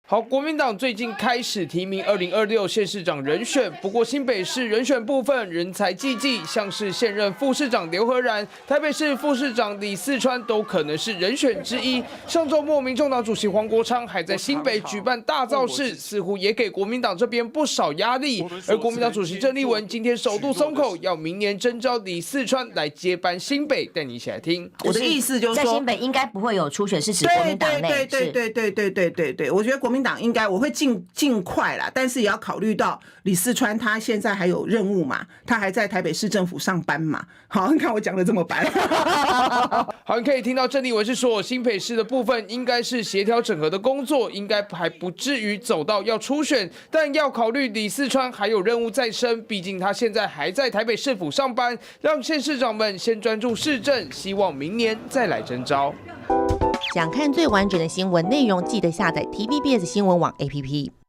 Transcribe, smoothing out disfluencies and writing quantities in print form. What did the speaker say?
好，国民党最近开始提名2026县市长人选，不过新北市人选部分人才济济，像是现任副市长刘和然、台北市副市长李四川都可能是人选之一。上周末，民众党主席黄国昌还在新北举办大造势，似乎也给国民党这边不少压力。而国民党主席郑丽文今天首度松口，要明年征召李四川来接班新北。带你一起来听。我的意思就是说，在新北应该不会有初选，是指国民党内。对，我觉得国民党应该我会尽快啦，但是也要考虑到李四川他现在还有任务嘛，他还在台北市政府上班嘛。好，你看我讲的这么白。好，你可以听到郑丽文是说，新北市的部分应该是协调整合的工作，应该还不至于走到要初选，但要考虑李四川还有任务在身，毕竟他现在还在台北市府上班，让县市长们先专注市政，希望明年再来征召。想看最完整的新闻内容，记得下载 TVBS 新闻网 APP。